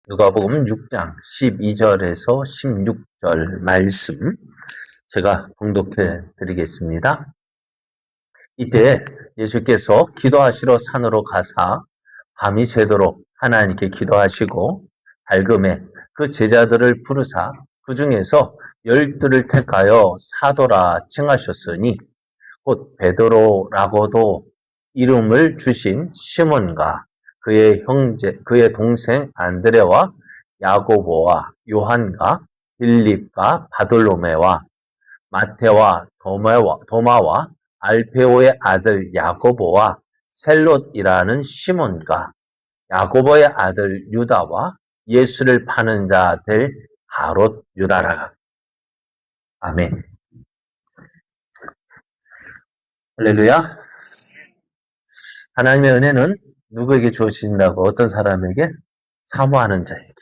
누가복음 6장 12절에서 16절 말씀 제가 봉독해 드리겠습니다. 이때 예수께서 기도하시러 산으로 가사 밤이 새도록 하나님께 기도하시고 밝음에 그 제자들을 부르사 그 중에서 12를 택하여 사도라 칭하셨으니 곧 베드로라고도 이름을 주신 시몬과 그의 형제, 그의 동생 안드레와 야고보와 요한과 빌립과 바돌로메와 마테와 도마와 알페오의 아들 야고보와 셀롯이라는 시몬과 야고보의 아들 유다와 예수를 파는 자들 가롯 유다라. 아멘. 할렐루야. 하나님의 은혜는 누구에게 주어진다고? 어떤 사람에게? 사모하는 자에게.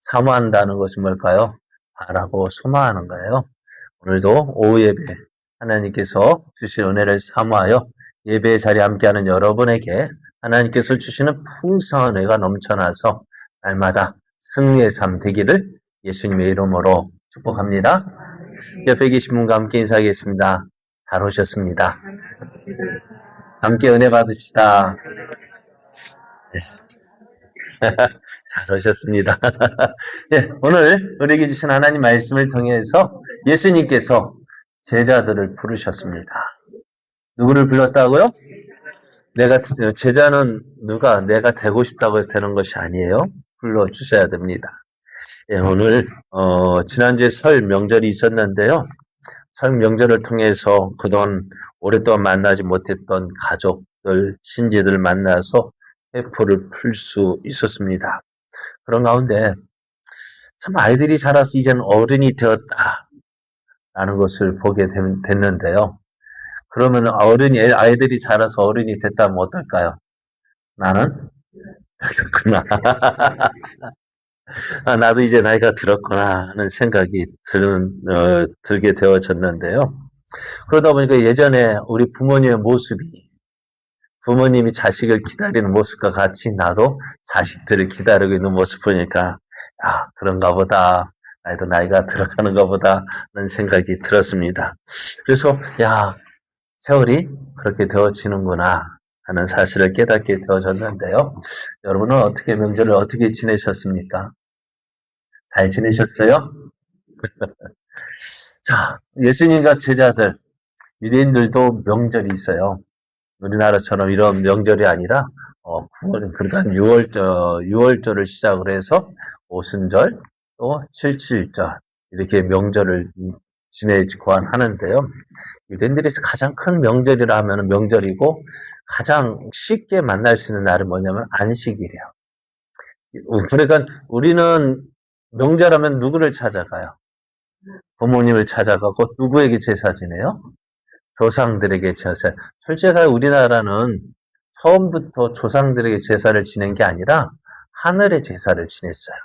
사모한다는 것은 뭘까요? 바라고 소망하는 거예요. 오늘도 오후 예배 하나님께서 주신 은혜를 사모하여 예배의 자리에 함께하는 여러분에게 하나님께서 주시는 풍성한 은혜가 넘쳐나서 날마다 승리의 삶 되기를 예수님의 이름으로 축복합니다. 옆에 계신 분과 함께 인사하겠습니다. 잘 오셨습니다. 함께 은혜 받읍시다. 잘 오셨습니다. 네, 오늘 우리에게 주신 하나님 말씀을 통해서 예수님께서 제자들을 부르셨습니다. 누구를 불렀다고요? 제자는 누가 내가 되고 싶다고 해서 되는 것이 아니에요. 불러주셔야 됩니다. 네, 오늘 지난주에 설 명절이 있었는데요. 설 명절을 통해서 그동안 오랫동안 만나지 못했던 가족들, 친지들 만나서 회포를 풀 수 있었습니다. 그런 가운데 참 아이들이 자라서 이제는 어른이 되었다라는 것을 보게 됐는데요. 그러면 아이들이 자라서 어른이 됐다면 어떨까요? 나는 그렇구나. 나도 이제 나이가 들었구나 하는 생각이 들게 되어졌는데요. 그러다 보니까 예전에 우리 부모님의 모습이 부모님이 자식을 기다리는 모습과 같이 나도 자식들을 기다리고 있는 모습 보니까 그런가 보다. 나도 나이가 들어가는가 보다 하는 생각이 들었습니다. 그래서 세월이 그렇게 되어지는구나 하는 사실을 깨닫게 되어졌는데요. 여러분은 어떻게 명절을 어떻게 지내셨습니까? 잘 지내셨어요? 자, 예수님과 제자들, 유대인들도 명절이 있어요. 우리나라처럼 이런 명절이 아니라 9월, 그러니까 6월절을 시작으로 해서 오순절, 또 7.7절 이렇게 명절을 지내고 하는데요. 유대인들에서 가장 큰 명절이라 하면 명절이고 가장 쉽게 만날 수 있는 날은 뭐냐면 안식일이에요. 그러니까 우리는 명절하면 누구를 찾아가요? 부모님을 찾아가고 누구에게 제사 지내요? 조상들에게 제사. 실제가 우리나라는 처음부터 조상들에게 제사를 지낸 게 아니라 하늘의 제사를 지냈어요.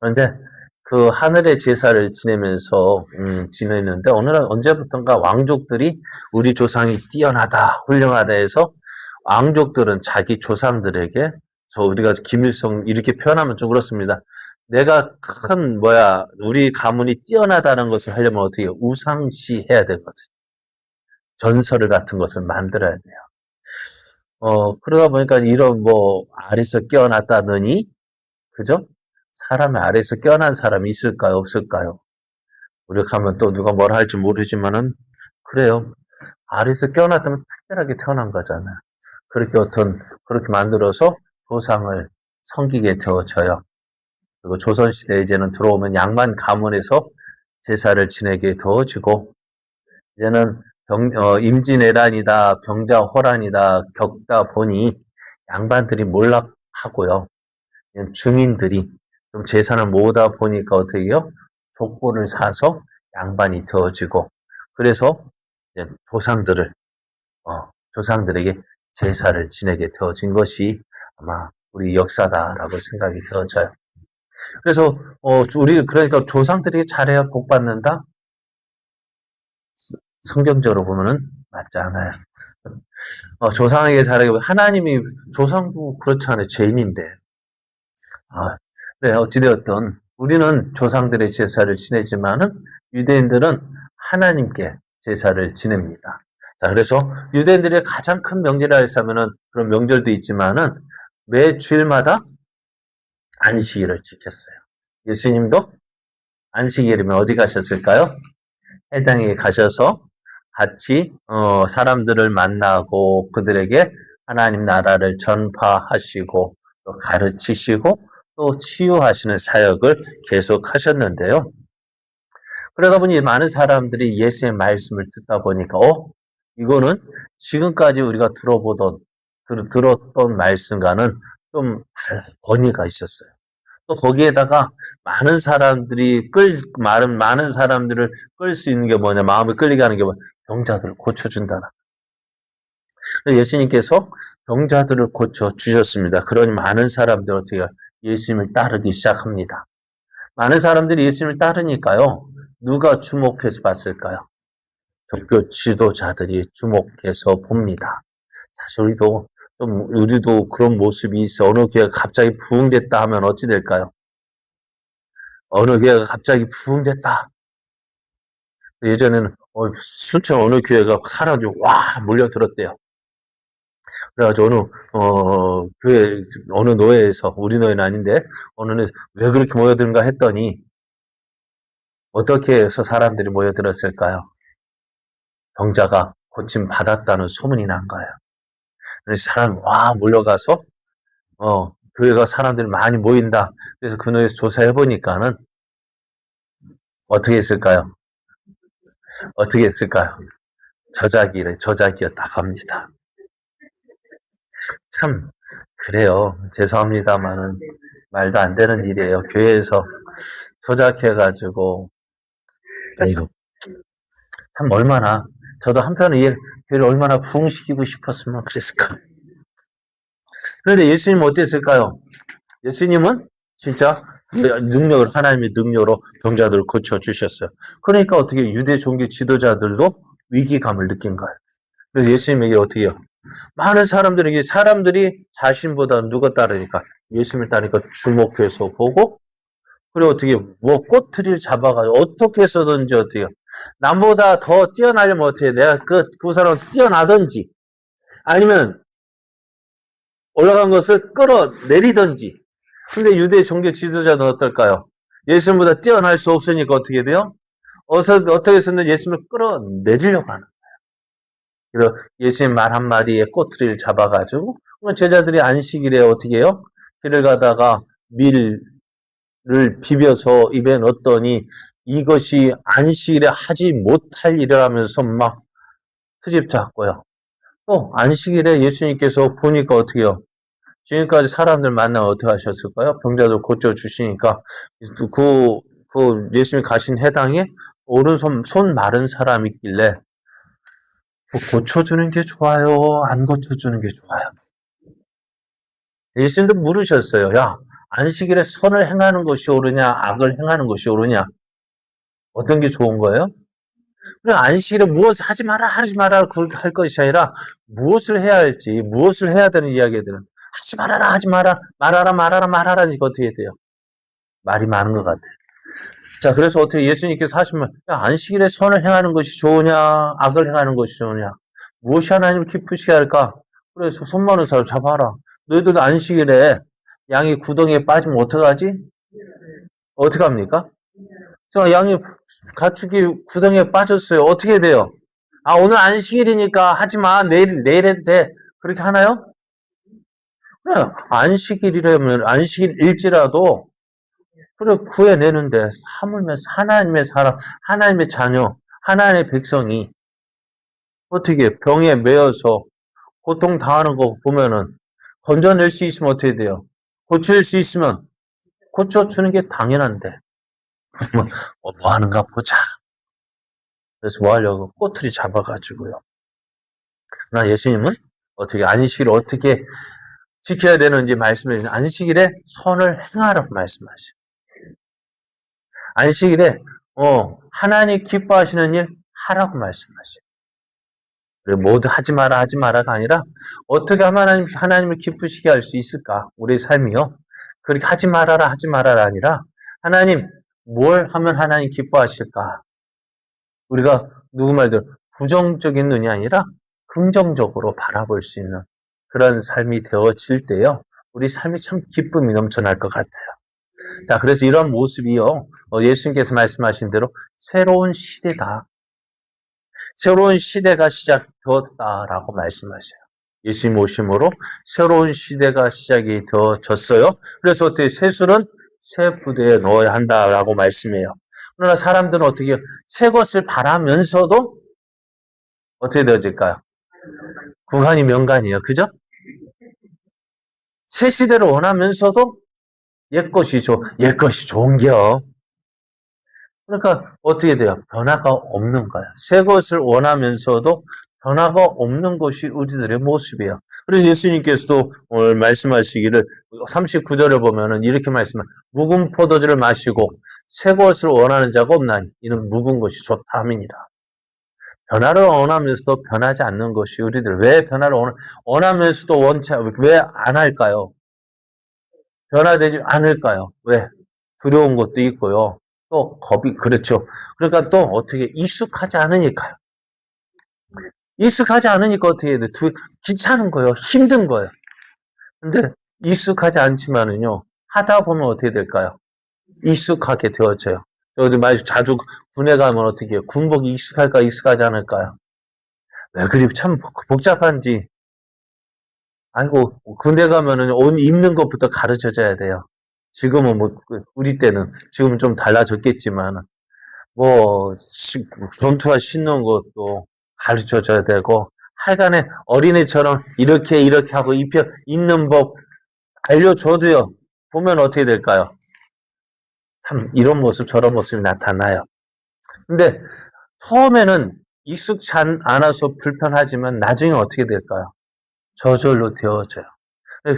그런데 그 하늘의 제사를 지내면서 지내는데 오늘은 언제부턴가 왕족들이 우리 조상이 뛰어나다, 훌륭하다 해서 왕족들은 자기 조상들에게 우리가 김일성 이렇게 표현하면 좀 그렇습니다. 내가 우리 가문이 뛰어나다는 것을 하려면 어떻게 해요? 우상시 해야 되거든. 전설 같은 것을 만들어야 돼요. 그러다 보니까 이런 아래서 깨어났다느니, 그죠? 사람의 아래서 깨어난 사람이 있을까요? 없을까요? 노력하면 또 누가 뭐라 할지 모르지만은, 그래요. 아래서 깨어났다면 특별하게 태어난 거잖아요. 그렇게 만들어서 조상을 섬기게 되어져요. 그리고 조선시대 이제는 들어오면 양만 가문에서 제사를 지내게 되어지고, 이제는 임진왜란이다, 병자호란이다 겪다 보니 양반들이 몰락하고요. 중인들이 좀 재산을 모으다 보니까 어떻게 해요? 족보를 사서 양반이 되어지고, 그래서 이제 조상들에게 제사를 지내게 되어진 것이 아마 우리 역사다라고 생각이 되어져요. 그래서 그러니까 조상들에게 잘해야 복 받는다? 성경적으로 보면은 맞지 않아요. 조상에게 잘하고 하나님이 조상도 그렇지 않아요. 죄인인데 아, 그래, 어찌되었든, 우리는 조상들의 제사를 지내지만은, 유대인들은 하나님께 제사를 지냅니다. 자, 그래서 유대인들의 가장 큰 명절이라 해서면은 그런 명절도 있지만은, 매 주일마다 안식일을 지켰어요. 예수님도 안식일이면 어디 가셨을까요? 해당에 가셔서 같이 사람들을 만나고 그들에게 하나님 나라를 전파하시고 또 가르치시고 또 치유하시는 사역을 계속 하셨는데요. 그러다 보니 많은 사람들이 예수의 말씀을 듣다 보니까 이거는 지금까지 우리가 들었던 말씀과는 좀 권위가 있었어요. 또 거기에다가 많은 사람들을 끌 수 있는 게 뭐냐, 마음을 끌리게 하는 게 뭐냐, 병자들을 고쳐준다는. 예수님께서 병자들을 고쳐주셨습니다. 그러니 많은 사람들이 어떻게 예수님을 따르기 시작합니다. 많은 사람들이 예수님을 따르니까요, 누가 주목해서 봤을까요? 종교 지도자들이 주목해서 봅니다. 사실 우리도 그런 모습이 있어. 어느 교회가 갑자기 부흥됐다 하면 어찌 될까요? 어느 교회가 갑자기 부흥됐다. 예전에는 순천 어느 교회가 사람들이 와 몰려들었대요. 그래가지고 교회 어느 노예에서 우리 노예는 아닌데 왜 그렇게 모여드는가 했더니 어떻게 해서 사람들이 모여들었을까요? 병자가 고침 받았다는 소문이 난 거예요. 그래서 사람이 와 몰려가서 교회가 사람들이 많이 모인다. 그래서 그 노예에서 조사해 보니까는 어떻게 했을까요? 어떻게 했을까요? 저작이었다고 합니다. 참, 그래요. 죄송합니다만은 말도 안 되는 일이에요. 교회에서 조작해가지고, 이거 참 저도 한편은 교회를 얼마나 부흥시키고 싶었으면 그랬을까. 그런데 예수님은 어땠을까요? 예수님은 진짜 하나님의 능력으로 병자들을 고쳐주셨어요. 그러니까 어떻게 유대 종교 지도자들도 위기감을 느낀 거예요. 그래서 예수님에게 어떻게 해요? 많은 사람들이 자신보다 누가 따르니까 예수님을 따르니까 주목해서 보고 그리고 어떻게 꼬투리를 잡아가지고 어떻게 해서든지 어떻게 해요? 남보다 더 뛰어나려면 어떻게 해요? 내가 그 사람을 뛰어나든지 아니면 올라간 것을 끌어내리든지. 근데 유대 종교 지도자는 어떨까요? 예수님보다 뛰어날 수 없으니까 어떻게 돼요? 어떻게 해서든 예수님을 끌어내리려고 하는. 그래서 예수님 말 한마디에 꼬투리를 잡아가지고, 제자들이 안식일에 어떻게 해요? 길을 가다가 밀을 비벼서 입에 넣었더니 이것이 안식일에 하지 못할 일이라면서 막 트집 잡고요. 또 안식일에 예수님께서 보니까 어떻게 해요? 지금까지 사람들 만나면 어떻게 하셨을까요? 병자들 고쳐주시니까 예수님이 가신 해당에 손 마른 사람이 있길래 고쳐주는 게 좋아요? 안 고쳐주는 게 좋아요? 예수님도 물으셨어요. 야, 안식일에 선을 행하는 것이 옳으냐, 악을 행하는 것이 옳으냐? 어떤 게 좋은 거예요? 그래, 안식일에 무엇을 하지 마라, 그렇게 할 것이 아니라 무엇을 해야 할지, 무엇을 해야 되는 이야기들은 하지 말아라, 하지 마라, 말하라, 이거 어떻게 돼요? 말이 많은 것 같아요. 자, 그래서 어떻게 예수님께서 하시면, 안식일에 선을 행하는 것이 좋으냐, 악을 행하는 것이 좋으냐, 무엇이 하나님을 기쁘시게 할까? 그래서 손 많은 사람 잡아라. 너희들도 안식일에 양이 구덩이에 빠지면 어떡하지? 어떡합니까? 저 양이 가축이 구덩이에 빠졌어요. 어떻게 돼요? 오늘 안식일이니까 하지 마. 내일 해도 돼. 그렇게 하나요? 그래, 안식일일지라도 그래, 구해내는데, 하나님의 사람, 하나님의 자녀, 하나님의 백성이 어떻게 병에 매여서 고통당하는 거 보면은 건져낼 수 있으면 어떻게 돼요? 고칠 수 있으면 고쳐주는 게 당연한데. 뭐 하는가 보자. 그래서 뭐 하려고 꼬투리 잡아가지고요. 그러나 예수님은 안식일을 어떻게 지켜야 되는지 말씀해 주신 안식일에 선을 행하라고 말씀하셔요. 안식일에 하나님 기뻐하시는 일 하라고 말씀하셔요. 모두 하지 마라가 아니라 어떻게 하면 하나님을 기쁘시게 할 수 있을까? 우리의 삶이요. 그렇게 하지 말아라, 하지 말아라 아니라 하나님 뭘 하면 하나님 기뻐하실까? 우리가 누구 말대로 부정적인 눈이 아니라 긍정적으로 바라볼 수 있는 그런 삶이 되어질 때요. 우리 삶이 참 기쁨이 넘쳐날 것 같아요. 자, 그래서 이런 모습이요. 예수님께서 말씀하신 대로 새로운 시대다. 새로운 시대가 시작되었다라고 말씀하셔요. 예수님 오심으로 새로운 시대가 시작이 되어졌어요. 그래서 어떻게 세술은 새 부대에 넣어야 한다라고 말씀해요. 그러나 사람들은 어떻게 새 것을 바라면서도 어떻게 되어질까요? 구간이 명간이에요. 그죠? 새 시대를 원하면서도 옛 것이 좋은겨. 그러니까 어떻게 돼요? 변화가 없는 거야. 새 것을 원하면서도 변화가 없는 것이 우리들의 모습이에요. 그래서 예수님께서도 오늘 말씀하시기를 39절에 보면은 이렇게 말씀해요. 묵은 포도주를 마시고 새 것을 원하는 자가 없나니 이는 묵은 것이 좋다 함이니라. 변화를 원하면서도 변하지 않는 것이 우리들 왜 변화를 원하면서도 왜 안 할까요? 변화되지 않을까요? 왜? 두려운 것도 있고요. 또 겁이 그렇죠. 그러니까 또 어떻게 익숙하지 않으니까요. 익숙하지 않으니까 어떻게 해야 돼? 귀찮은 거예요. 힘든 거예요. 근데 익숙하지 않지만은요. 하다 보면 어떻게 될까요? 익숙하게 되어져요. 요즘 자주 군에 가면 어떻게 해요? 군복이 익숙할까 익숙하지 않을까요? 왜 그리 참 복잡한지. 아이고 군대 가면은 옷 입는 것부터 가르쳐줘야 돼요. 지금은 뭐 우리 때는 지금은 좀 달라졌겠지만 뭐 전투화 신는 것도 가르쳐줘야 되고 하여간에 어린애처럼 이렇게 하고 입는 법 알려줘도요. 보면 어떻게 될까요? 참 이런 모습 저런 모습이 나타나요. 근데 처음에는 익숙치 않아서 불편하지만 나중에 어떻게 될까요? 저절로 되어져요.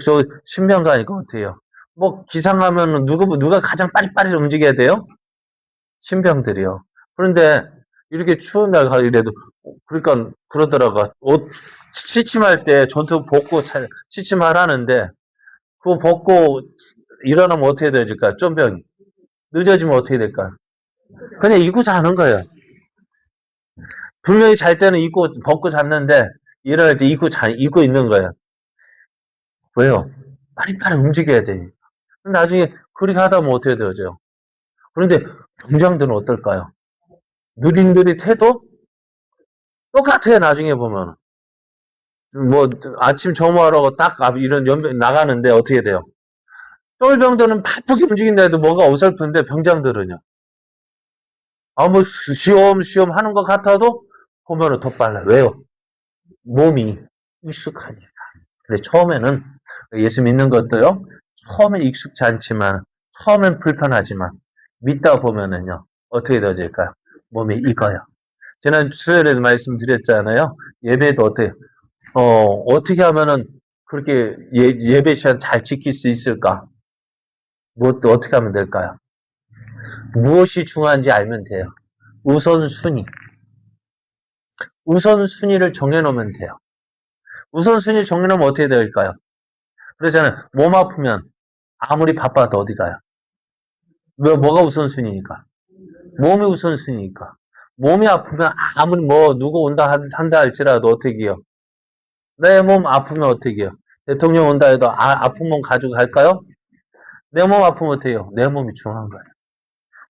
저 신병가니까 어떻게 해요? 뭐 기상하면 누가 가장 빠리빠리 움직여야 돼요? 신병들이요. 그런데 이렇게 추운 날 이래도 그러니까 그러더라고. 옷 취침할 때 전투 벗고 취침하라는데 그거 벗고 일어나면 어떻게 되질까? 쫌병이 늦어지면 어떻게 될까? 그냥 입고 자는 거예요. 분명히 잘 때는 벗고 잤는데 일어날 때 입고 있는 거예요. 왜요? 빨리빨리 움직여야 되니까. 나중에 그렇게 하다 보면 어떻게 되어져요? 그런데 병장들은 어떨까요? 느릿느릿해도 똑같아요. 나중에 보면. 뭐 아침 점호하라고 딱 이런 연병 나가는데 어떻게 돼요? 쫄병들은 바쁘게 움직인다 해도 뭐가 어설픈데 병장들은요. 뭐 시험시험 하는 것 같아도 보면은 더 빨라. 왜요? 몸이 익숙하니까. 근데 처음에는 예수 믿는 것도요. 처음엔 익숙치 않지만 처음엔 불편하지만 믿다 보면은요. 어떻게 되어질까요? 몸이 익어요. 지난 수요일에도 말씀드렸잖아요. 예배도 어떻게 하면은 그렇게 예배 시간 잘 지킬 수 있을까? 무엇도 어떻게 하면 될까요? 무엇이 중요한지 알면 돼요. 우선순위. 우선순위를 정해놓으면 돼요. 우선순위 정해놓으면 어떻게 될까요? 그러잖아요. 몸 아프면 아무리 바빠도 어디 가요? 뭐가 우선순위니까? 몸이 우선순위니까. 몸이 아프면 아무리 누구 온다 한다 할지라도 어떻게 해요? 내 몸 아프면 어떻게 해요? 대통령 온다 해도 아픈 몸 가지고 갈까요? 내 몸 아프면 어떻게 해요? 내 몸이 중요한 거예요.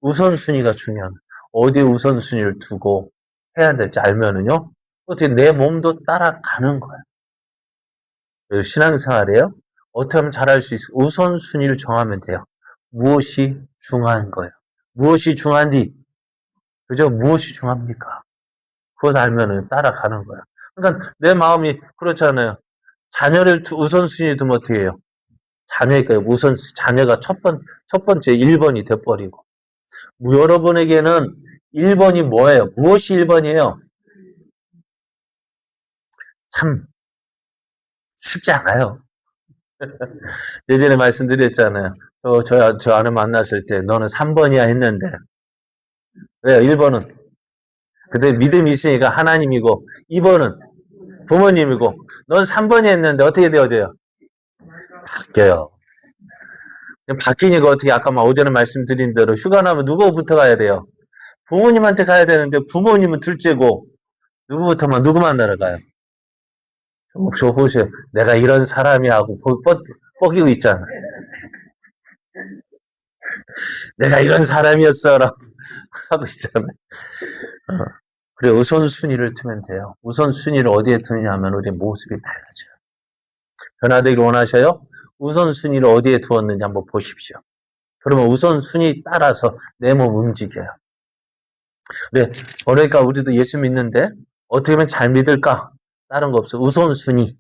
우선순위가 중요한 거예요. 어디에 우선순위를 두고 해야 될지 알면은요. 어떻게 내 몸도 따라가는 거예요. 신앙생활이에요. 어떻게 하면 잘할 수 있어요? 우선순위를 정하면 돼요. 무엇이 중요한 거예요. 무엇이 중요한지, 그죠? 무엇이 중요합니까? 그것 알면은 따라가는 거예요. 그러니까 내 마음이 그렇잖아요. 자녀를 우선순위에 두면 어떻게 해요? 자녀가 첫 번째 1번이 돼버리고. 여러분에게는 1번이 뭐예요? 무엇이 1번이에요? 참 쉽지 않아요. 예전에 말씀드렸잖아요. 저 아내 만났을 때 너는 3번이야 했는데 왜요? 1번은 그때 믿음이 있으니까 하나님이고 2번은 부모님이고 넌 3번이 했는데 어떻게 되어져요? 바뀌어요. 바뀌니까 어떻게 아까 오전에 말씀드린 대로 휴가 나면 누구부터 가야 돼요? 부모님한테 가야 되는데 부모님은 둘째고 누구 만나러 가요? 저 보세요. 내가 이런 사람이 하고 뻐기고 있잖아. 내가 이런 사람이었어라고 하고 있잖아요. 그래 우선순위를 두면 돼요. 우선순위를 어디에 두느냐면 우리 모습이 달라져요. 변화되길 원하셔요? 우선순위를 어디에 두었는지 한번 보십시오. 그러면 우선순위 따라서 내 몸 움직여요. 그래, 그러니까 우리도 예수 믿는데 어떻게 하면 잘 믿을까? 다른 거 없어. 우선순위.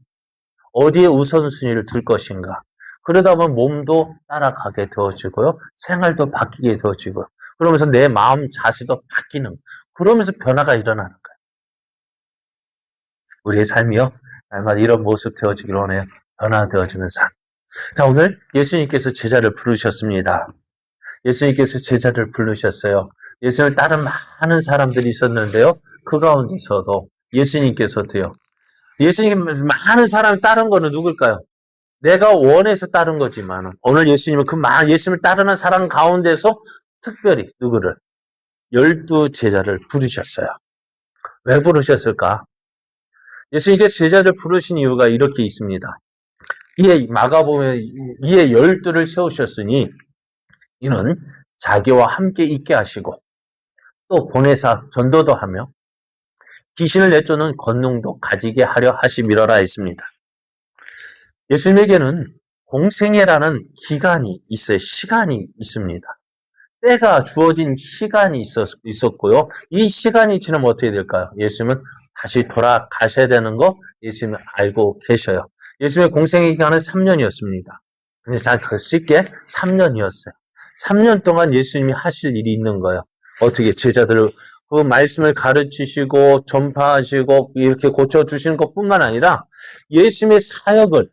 어디에 우선순위를 둘 것인가? 그러다 보면 몸도 따라가게 되어지고요. 생활도 바뀌게 되어지고요. 그러면서 내 마음 자세도 바뀌는, 그러면서 변화가 일어나는 거예요. 우리의 삶이요. 날마다 이런 모습 되어지길 원해요. 변화되어지는 삶. 자, 오늘 예수님께서 제자를 부르셨습니다. 예수님께서 제자를 부르셨어요. 예수님을 따른 많은 사람들이 있었는데요. 그 가운데서도 예수님께서도요. 예수님 많은 사람을 따른 거는 누굴까요? 내가 원해서 따른 거지만 오늘 예수님은 예수님을 따르는 사람 가운데서 특별히 누구를? 12 제자를 부르셨어요. 왜 부르셨을까? 예수님께서 제자를 부르신 이유가 이렇게 있습니다. 이에 마가복음에 이에 12를 세우셨으니 이는 자기와 함께 있게 하시고 또 보내사 전도도 하며 귀신을 내쫓는 권능도 가지게 하려 하심이러라 했습니다. 예수님에게는 공생애라는 기간이 있어요. 시간이 있습니다. 때가 주어진 시간이 있었고요. 이 시간이 지나면 어떻게 될까요? 예수님은 다시 돌아가셔야 되는 거 예수님은 알고 계셔요. 예수님의 공생애 기간은 3년이었습니다. 근데 잘 쉽게 3년이었어요. 3년 동안 예수님이 하실 일이 있는 거예요. 어떻게 제자들을 그 말씀을 가르치시고 전파하시고 이렇게 고쳐주시는 것뿐만 아니라 예수님의 사역을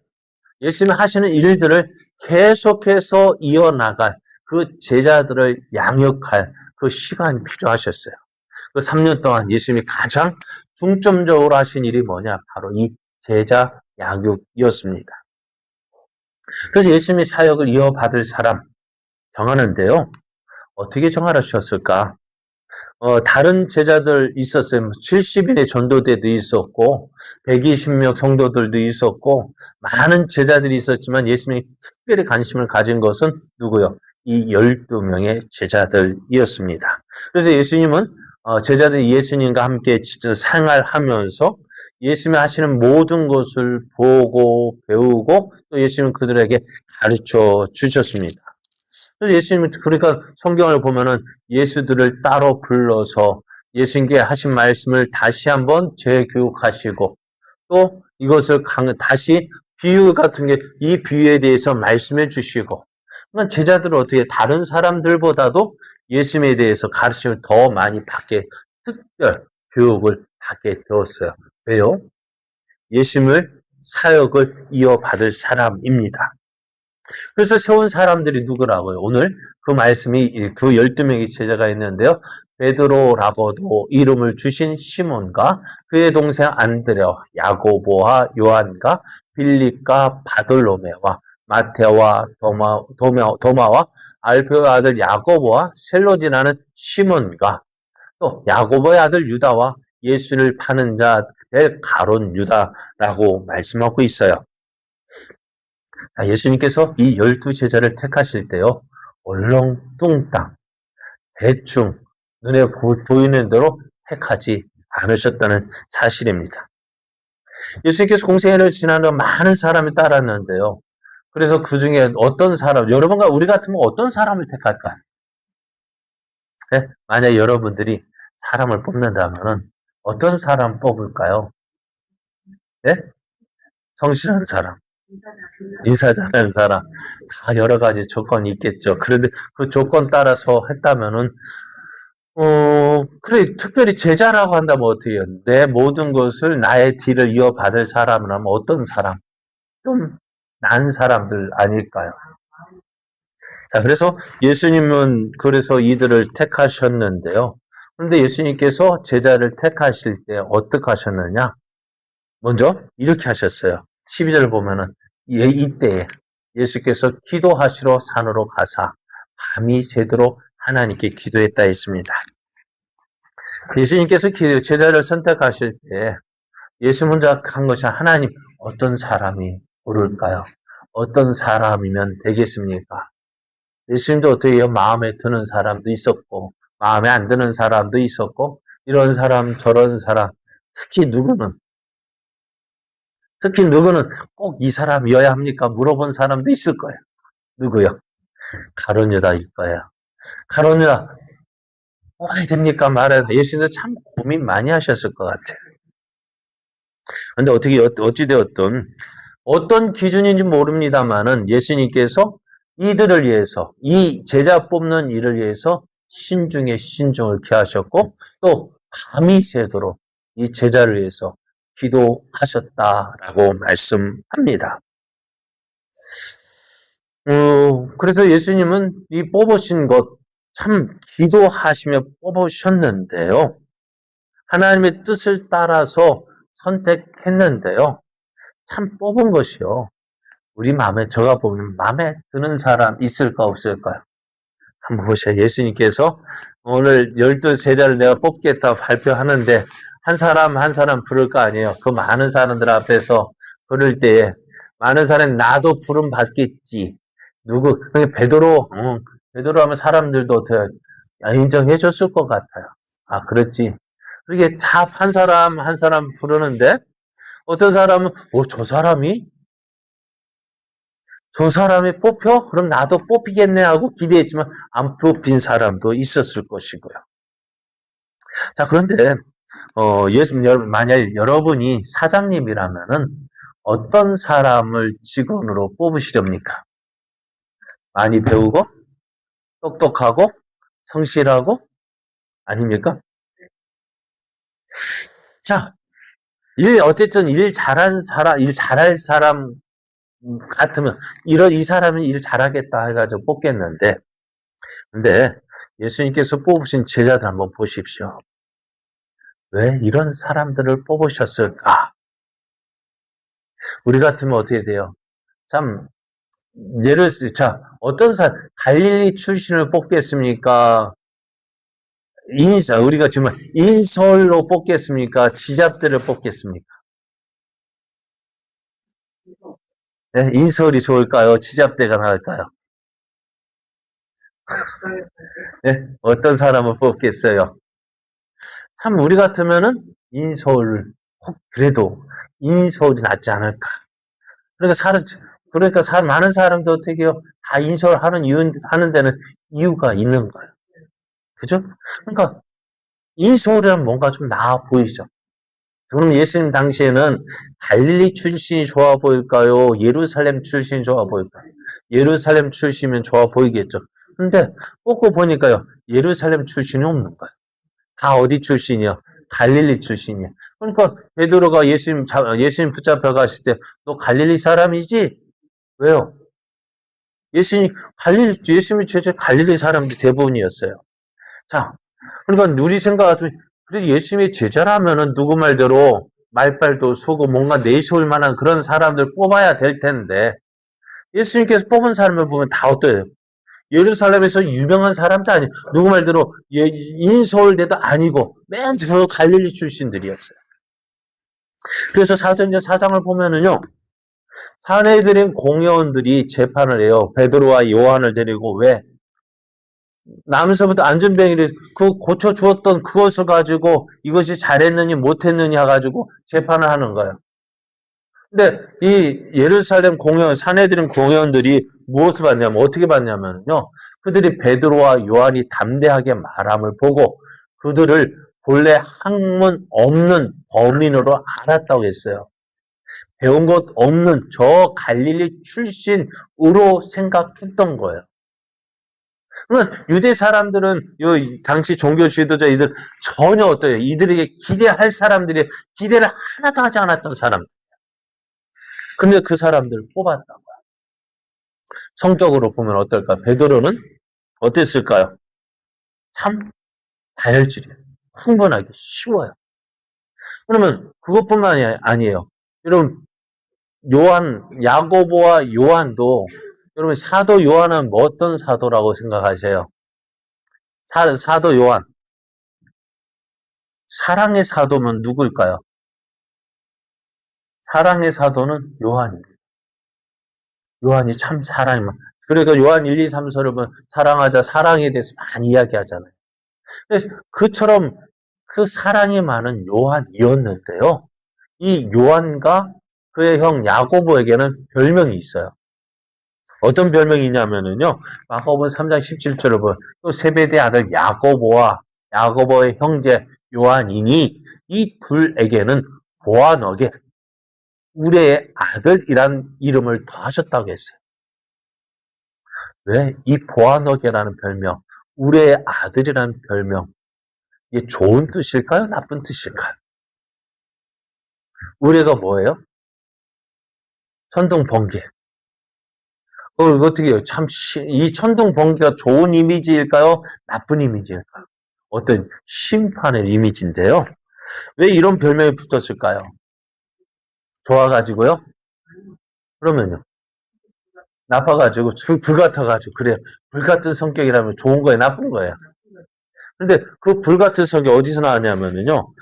예수님이 하시는 일들을 계속해서 이어나갈 그 제자들을 양육할 그 시간이 필요하셨어요. 그 3년 동안 예수님이 가장 중점적으로 하신 일이 뭐냐? 바로 이 제자 양육이었습니다. 그래서 예수님의 사역을 이어받을 사람 정하는데요. 어떻게 정하셨을까? 다른 제자들 있었어요. 70인의 전도대도 있었고 120명 성도들도 있었고 많은 제자들이 있었지만 예수님이 특별히 관심을 가진 것은 누구요? 이 12명의 제자들이었습니다. 그래서 예수님은 제자들이 예수님과 함께 생활하면서 예수님이 하시는 모든 것을 보고 배우고 또 예수님은 그들에게 가르쳐 주셨습니다. 그래서 예수님이 그러니까 성경을 보면은 예수들을 따로 불러서 예수님께 하신 말씀을 다시 한번 재교육하시고 또 이것을 다시 비유 같은 게 이 비유에 대해서 말씀해 주시고 그러니까 제자들은 어떻게 다른 사람들보다도 예수님에 대해서 가르침을 더 많이 받게 특별 교육을 받게 되었어요. 왜요? 예수님을 사역을 이어받을 사람입니다. 그래서 세운 사람들이 누구라고요? 오늘 그 말씀이 그 12명의 제자가 있는데요. 베드로라고도 이름을 주신 시몬과 그의 동생 안드레와 야고보와 요한과 빌립과 바돌로메와 마테와 도마와 알페오의 아들 야고보와 셀로디라는 시몬과 또 야고보의 아들 유다와 예수를 파는 자 될 가론 유다라고 말씀하고 있어요. 예수님께서 이 12 제자를 택하실 때요. 얼렁뚱땅 대충 눈에 보이는 대로 택하지 않으셨다는 사실입니다. 예수님께서 공생애를 지나는 많은 사람이 따랐는데요. 그래서 그 중에 어떤 사람, 여러분과 우리 같으면 어떤 사람을 택할까요? 네? 만약 여러분들이 사람을 뽑는다면 어떤 사람 뽑을까요? 네? 성실한 사람. 인사 잘하는 사람, 다 여러 가지 조건이 있겠죠. 그런데 그 조건 따라서 했다면은, 그래, 특별히 제자라고 한다면 어떻게 해요? 내 모든 것을 나의 뒤를 이어받을 사람은 하면 어떤 사람? 좀 난 사람들 아닐까요? 자, 그래서 예수님은 그래서 이들을 택하셨는데요. 그런데 예수님께서 제자를 택하실 때 어떻게 하셨느냐? 먼저 이렇게 하셨어요. 12절 보면은 이때에 예수께서 기도하시러 산으로 가사 밤이 새도록 하나님께 기도했다 했습니다. 예수님께서 제자를 선택하실 때 예수 혼자 한 것이 하나님 어떤 사람이 오를까요? 어떤 사람이면 되겠습니까? 예수님도 어떻게 해요? 마음에 드는 사람도 있었고 마음에 안 드는 사람도 있었고 이런 사람 저런 사람 특히 누구는 꼭 이 사람이어야 합니까? 물어본 사람도 있을 거예요. 누구요? 가룟 유다일 거예요. 가룟 유다 뽑아야 됩니까? 말아야 돼. 예수님도 참 고민 많이 하셨을 것 같아요. 근데 어찌되었든 어떤 기준인지 모릅니다만은 예수님께서 이들을 위해서 이 제자 뽑는 일을 위해서 신중에 신중을 기하셨고 또 밤이 새도록 이 제자를 위해서 기도하셨다라고 말씀합니다. 그래서 예수님은 이 뽑으신 것 참 기도하시며 뽑으셨는데요. 하나님의 뜻을 따라서 선택했는데요. 참 뽑은 것이요. 우리 마음에 제가 보면 마음에 드는 사람 있을까 없을까요? 한번 보세요. 예수님께서 오늘 12제자를 내가 뽑겠다 발표하는데 한 사람 한 사람 부를 거 아니에요. 그 많은 사람들 앞에서 부를 때에 많은 사람이 나도 부름 받겠지. 누구? 베드로 하면 사람들도 어떻게 인정해 줬을 것 같아요. 아, 그렇지. 그렇게 한 사람 한 사람 부르는데 어떤 사람은 저 사람이 뽑혀? 그럼 나도 뽑히겠네 하고 기대했지만 안 뽑힌 사람도 있었을 것이고요. 자, 그런데 만약 여러분이 사장님이라면은 어떤 사람을 직원으로 뽑으시렵니까? 많이 배우고 똑똑하고 성실하고 아닙니까? 자, 어쨌든 일 잘할 사람 같으면 이 사람은 일 잘하겠다 해가지고 뽑겠는데 근데 예수님께서 뽑으신 제자들 한번 보십시오. 왜 이런 사람들을 뽑으셨을까? 우리 같으면 어떻게 돼요? 참 어떤 사람 갈릴리 출신을 뽑겠습니까? 우리가 정말 인서울로 뽑겠습니까? 지잡들을 뽑겠습니까? 네, 인서울이 좋을까요? 지잡대가 나을까요? 네, 어떤 사람을 뽑겠어요? 참 우리 같으면은 그래도 인서울이 낫지 않을까? 그러니까 많은 사람도 어떻게 해요? 다 인서울 하는 데는 이유가 있는 거예요. 그죠? 그러니까 인서울이란 뭔가 좀 나아 보이죠. 그럼 예수님 당시에는 갈릴리 출신이 좋아 보일까요? 예루살렘 출신이 좋아 보일까요? 예루살렘 출신이면 좋아 보이겠죠. 근데 뽑고 보니까요. 예루살렘 출신이 없는 거예요. 다 어디 출신이야? 갈릴리 출신이야. 그러니까 베드로가 예수님 붙잡혀 가실 때 너 갈릴리 사람이지? 왜요? 예수님이 제자 갈릴리 사람들 대부분이었어요. 자, 그러니까 우리 생각 같으면 그래도 예수님의 제자라면은 누구 말대로 말빨도 쓰고 뭔가 내세울 만한 그런 사람들 뽑아야 될 텐데 예수님께서 뽑은 사람을 보면 다 어때요? 예루살렘에서 유명한 사람도 아니고 누구 말대로 인서울대도 아니고 맨 저 갈릴리 출신들이었어요. 그래서 사도행전 4장을 보면은요. 사내들인 공회원들이 재판을 해요. 베드로와 요한을 데리고 왜? 남에서부터 안전뱅이를 고쳐 주었던 그것을 가지고 이것이 잘했느니 못했느냐 가지고 재판을 하는 거예요. 근데 이 예루살렘 사내들인 공회원들이 무엇을 봤냐면 어떻게 봤냐면요. 그들이 베드로와 요한이 담대하게 말함을 보고 그들을 본래 학문 없는 범인으로 알았다고 했어요. 배운 것 없는 저 갈릴리 출신으로 생각했던 거예요. 그러니까 유대 사람들은 당시 종교 지도자 이들 전혀 어때요? 이들에게 기대할 사람들이 기대를 하나도 하지 않았던 사람들. 근데 그 사람들을 뽑았다고요. 성적으로 보면 어떨까? 베드로는 어땠을까요? 참 다혈질이에요. 흥분하기 쉬워요. 그러면 그것뿐만이 아니에요. 여러분 야고보와 요한도, 여러분, 사도 요한은 뭐 어떤 사도라고 생각하세요? 사도 요한. 사랑의 사도면 누구일까요? 사랑의 사도는 요한입니다. 요한이 참 사랑이 많아. 그러니까 요한 1, 2, 3서를 보면 사랑하자, 사랑에 대해서 많이 이야기하잖아요. 그래서 그처럼 그 사랑이 많은 요한이었는데요. 이 요한과 그의 형 야고보에게는 별명이 있어요. 어떤 별명이 있냐면은요. 마가복음 3장 17절을 보면 또 세베대의 아들 야고보의 형제 요한이니 이 둘에게는 보아너게 우레의 아들이란 이름을 더하셨다고 했어요. 왜? 이 보아너게라는 별명, 우레의 아들이라는 별명, 이게 좋은 뜻일까요? 나쁜 뜻일까요? 우레가 뭐예요? 천둥번개. 어떻게 해요? 이 천둥번개가 좋은 이미지일까요? 나쁜 이미지일까요? 어떤 심판의 이미지인데요. 왜 이런 별명이 붙었을까요? 좋아가지고요? 그러면요. 나빠가지고, 불같아가지고, 그래요. 불같은 성격이라면 좋은 거예요? 나쁜 거예요? 근데 그 불같은 성격 어디서 나왔냐면요.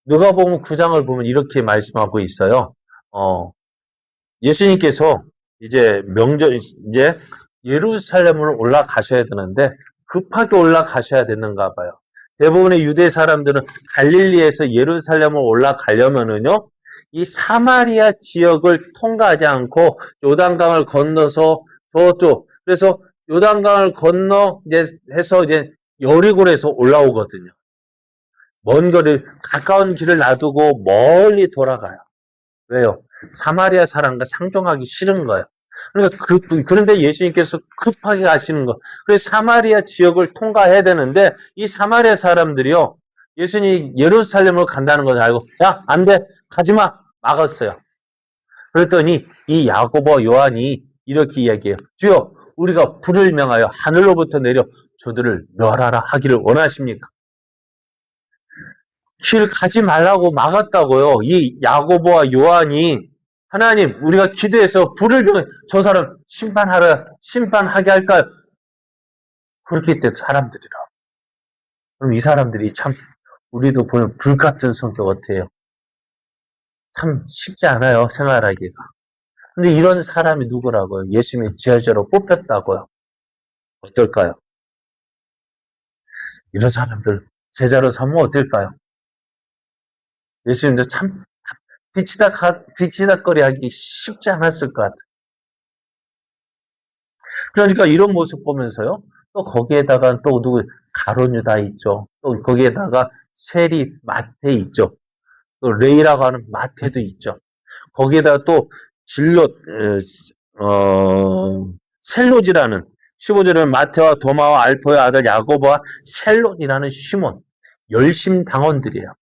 누가복음 9장을 보면 이렇게 말씀하고 있어요. 예수님께서 이제 이제 예루살렘으로 올라가셔야 되는데 급하게 올라가셔야 되는가 봐요. 대부분의 유대 사람들은 갈릴리에서 예루살렘으로 올라가려면은요, 이 사마리아 지역을 통과하지 않고 요단강을 건너서 저쪽, 그래서 요단강을 건너 이제 해서 이제 여리고에서 올라오거든요. 먼 거리, 가까운 길을 놔두고 멀리 돌아가요. 왜요? 사마리아 사람과 상종하기 싫은 거예요. 그러니까 그런데 예수님께서 급하게 가시는 거. 그래서 사마리아 지역을 통과해야 되는데 이 사마리아 사람들이요. 예수님이 예루살렘으로 간다는 것을 알고 야, 안 돼. 가지 마. 막았어요. 그랬더니 이 야고보 요한이 이렇게 이야기해요. 주여, 우리가 불을 명하여 하늘로부터 내려 저들을 멸하라 하기를 원하십니까? 길 가지 말라고 막았다고요. 이 야고보와 요한이 하나님, 우리가 기도해서 불을 병해 저 사람 심판하게 할까요? 그렇게 했대 사람들이라. 그럼 이 사람들이 참 우리도 보면 불 같은 성격 같아요. 참 쉽지 않아요, 생활하기가. 근데 이런 사람이 누구라고요? 예수님의 제자로 뽑혔다고요. 어떨까요? 이런 사람들 제자로 삼으면 어떨까요? 예수님도 참 뒤치다거리 하기 쉽지 않았을 것 같아요. 그러니까 이런 모습 보면서요. 또 거기에다가 또 누구 가룟 유다 있죠. 또 거기에다가 세리 마태 있죠. 또 레이라고 하는 마태도 있죠. 거기에다가 또 질롯 셀롯이라는 15절에는 마태와 도마와 알포의 아들 야고보와 셀롯이라는 시몬 열심 당원들이에요.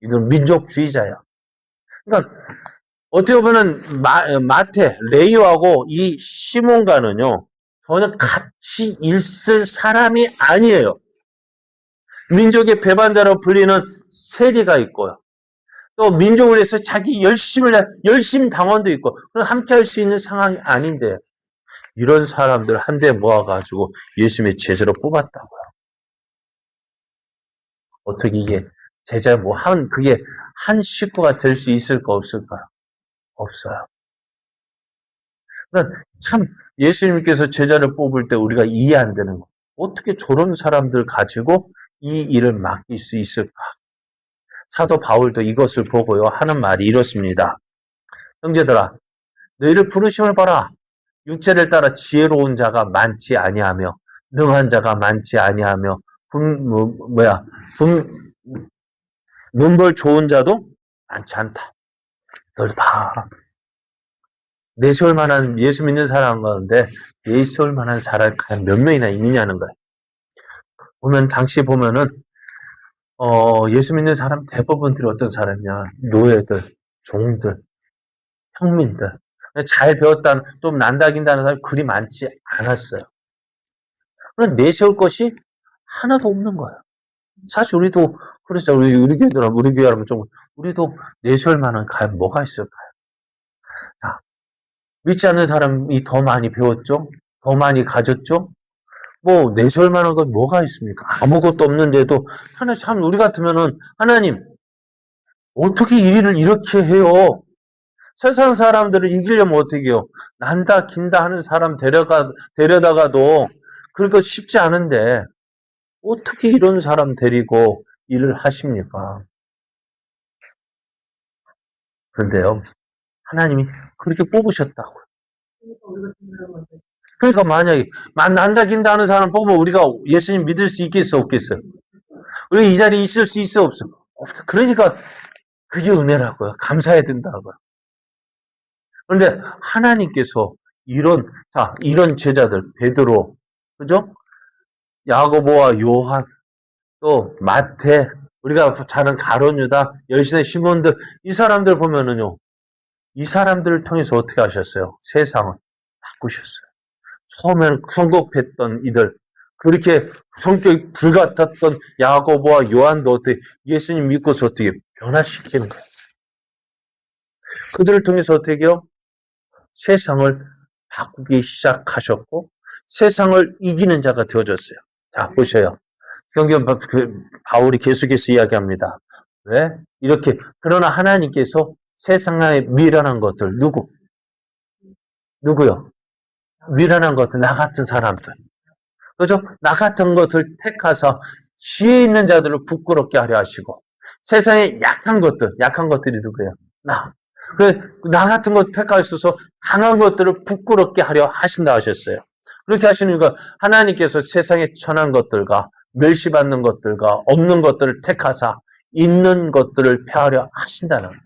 이들 민족주의자예요. 그러니까 어떻게 보면 마태 레이하고 이 시몬과는요. 전혀 같이 있을 사람이 아니에요. 민족의 배반자로 불리는 세리가 있고요. 또 민족을 위해서 자기 열심 당원도 있고 함께 할 수 있는 상황이 아닌데 이런 사람들 한데 모아가지고 예수님의 제자로 뽑았다고요. 어떻게 이게 제자 그게 한 식구가 될 수 있을까 없을까요? 없어요. 그러니까 참 예수님께서 제자를 뽑을 때 우리가 이해 안 되는 거. 어떻게 저런 사람들 가지고 이 일을 맡길 수 있을까? 사도 바울도 이것을 보고요 하는 말이 이렇습니다. 형제들아, 너희를 부르심을 봐라. 육체를 따라 지혜로운 자가 많지 아니하며 능한 자가 많지 아니하며 문벌 좋은 자도 많지 않다. 널 봐. 내세울 만한 예수 믿는 사람 가운데 내세울 만한 사람이 몇 명이나 있느냐는 거예요. 당시 보면은 예수 믿는 사람 대부분들이 어떤 사람이냐? 노예들, 종들, 평민들. 잘 배웠다는, 좀 난다긴다는 사람이 그리 많지 않았어요. 그런 내세울 것이 하나도 없는 거예요. 사실 우리도 그렇죠. 우리 교회라면 좀 우리도 내세울 만한 뭐가 있을까요? 자, 믿지 않는 사람이 더 많이 배웠죠? 더 많이 가졌죠? 뭐, 내세울 만한 건 뭐가 있습니까? 아무것도 없는데도, 하나님, 참, 우리 같으면은, 하나님, 어떻게 이 일을 이렇게 해요? 세상 사람들을 이기려면 어떻게 해요? 난다, 긴다 하는 사람 데려다가도, 그러니까 쉽지 않은데, 어떻게 이런 사람 데리고 일을 하십니까? 그런데요, 하나님이 그렇게 뽑으셨다고. 그러니까 만약에 난다 긴다 하는 사람 뽑으면 우리가 예수님 믿을 수 있겠어 없겠어요? 우리가 이 자리에 있을 수 있어 없어? 없어. 그러니까 그게 은혜라고요. 감사해야 된다고요. 그런데 하나님께서 이런 제자들 베드로, 그죠? 야고보와 요한, 또 마태, 우리가 잘 아는 가룟 유다, 열신의 시몬들, 이 사람들 보면은요, 이 사람들을 통해서 어떻게 하셨어요? 세상을 바꾸셨어요. 처음에는 성급했던 이들, 그렇게 성격이 불같았던 야고보와 요한도 어떻게 예수님 믿고서 어떻게 변화시키는 거예요. 그들을 통해서 어떻게 해요? 세상을 바꾸기 시작하셨고 세상을 이기는 자가 되어졌어요. 자, 보셔요. 성경 바울이 계속해서 이야기합니다. 왜? 이렇게 그러나 하나님께서 세상에 미련한 것들 누구요? 미련한 것들 나 같은 사람들. 그죠? 나 같은 것을 택하사 지혜 있는 자들을 부끄럽게 하려 하시고 세상에 약한 것들이 누구예요? 나. 나 같은 것 택하셔서 강한 것들을 부끄럽게 하려 하신다 하셨어요. 그렇게 하시는 이유가 하나님께서 세상에 천한 것들과 멸시받는 것들과 없는 것들을 택하사 있는 것들을 폐하려 하신다는 거예요.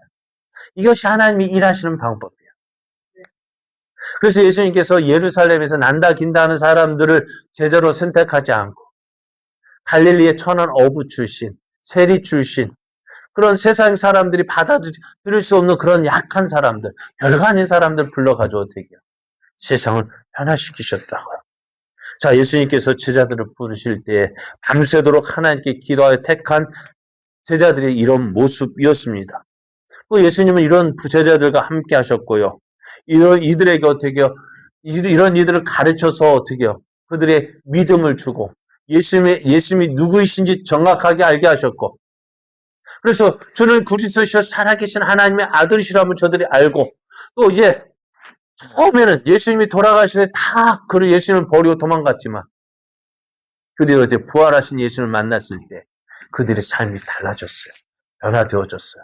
이것이 하나님이 일하시는 방법이에요. 그래서 예수님께서 예루살렘에서 난다 긴다 하는 사람들을 제자로 선택하지 않고 갈릴리의 천한 어부 출신, 세리 출신, 그런 세상 사람들이 받아들일 수 없는 그런 약한 사람들, 별거 아닌 사람들 불러가지고 어떻게 해요? 세상을 변화시키셨다고요. 자, 예수님께서 제자들을 부르실 때 밤새도록 하나님께 기도하여 택한 제자들이 이런 모습이었습니다. 또 예수님은 이런 제자들과 함께 하셨고요. 이들에게 어떻게 해요? 이런 이들을 가르쳐서 어떻게 해요? 그들의 믿음을 주고 예수님이 누구이신지 정확하게 알게 하셨고 그래서 저는 그리스도시여 살아계신 하나님의 아들이시라면 저들이 알고 또 이제 처음에는 예수님이 돌아가실 때 다 예수님을 버리고 도망갔지만 그들이 이제 부활하신 예수님을 만났을 때 그들의 삶이 달라졌어요. 변화되어졌어요.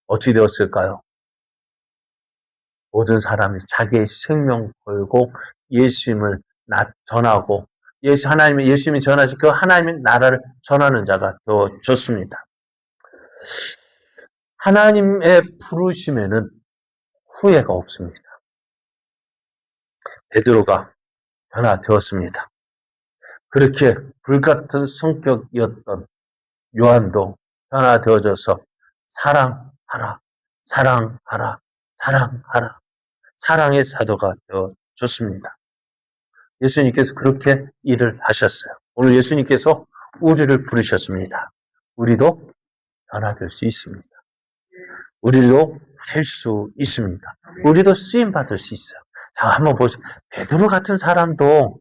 어찌 되었을까요? 모든 사람이 자기의 생명 걸고 예수님을 전하고 예수님이 전하신 그 하나님의 나라를 전하는 자가 되어졌습니다. 하나님의 부르심에는 후회가 없습니다. 베드로가 변화되었습니다. 그렇게 불같은 성격이었던 요한도 변화되어져서 사랑하라, 사랑하라, 사랑하라, 사랑의 사도가 되어졌습니다. 예수님께서 그렇게 일을 하셨어요. 오늘 예수님께서 우리를 부르셨습니다. 우리도 변화될 수 있습니다. 우리도 할 수 있습니다. 우리도 쓰임 받을 수 있어요. 자, 한번 보세요. 베드로 같은 사람도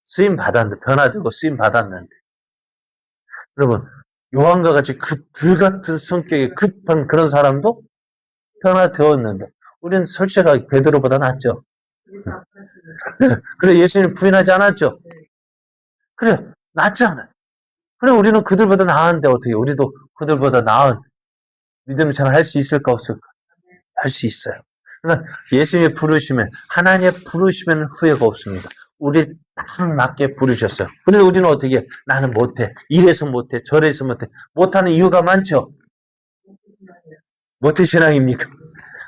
쓰임 받았는데, 변화되고 쓰임 받았는데. 여러분, 요한과 같이 불같은 성격이 급한 그런 사람도 변화되었는데, 우리는 솔직하게 베드로보다 낫죠. 그래, 예수님 부인하지 않았죠? 그래, 낫지 않아요. 그래, 우리는 그들보다 나은데 어떻게, 우리도 그들보다 나은 믿음 생활 할 수 있을까, 없을까? 할 수 있어요. 그러니까 예수님의 부르시면, 하나님의 부르시면 후회가 없습니다. 우리를 딱 맞게 부르셨어요. 그런데 우리는 어떻게, 나는 못해. 이래서 못해. 저래서 못해. 못하는 이유가 많죠? 모태신앙입니까?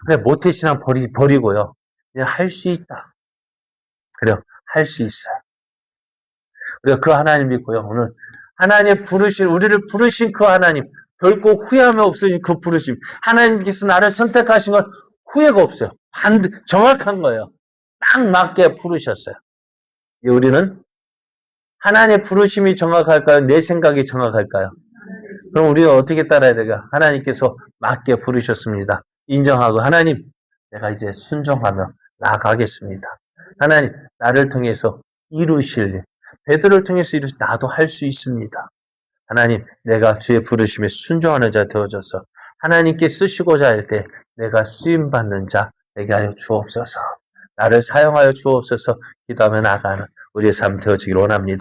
그래, 모태신앙 버리고요. 그냥 할 수 있다. 그래, 할 수 있어요. 우리가 그 하나님 믿고요. 오늘 우리를 부르신 그 하나님, 결코 후회함이 없으신 그 부르심. 하나님께서 나를 선택하신 건 후회가 없어요. 정확한 거예요. 딱 맞게 부르셨어요. 우리는 하나님의 부르심이 정확할까요? 내 생각이 정확할까요? 그럼 우리가 어떻게 따라야 될까? 하나님께서 맞게 부르셨습니다. 인정하고 하나님, 내가 이제 순종하며 나아가겠습니다. 하나님, 나를 통해서 이루실 일, 베드로를 통해서 이루실 나도 할 수 있습니다. 하나님, 내가 주의 부르심에 순종하는 자 되어져서 하나님께 쓰시고자 할 때 내가 쓰임받는 자 되게 하여 주옵소서. 나를 사용하여 주옵소서. 기도하며 나가는 우리의 삶 되어지길 원합니다.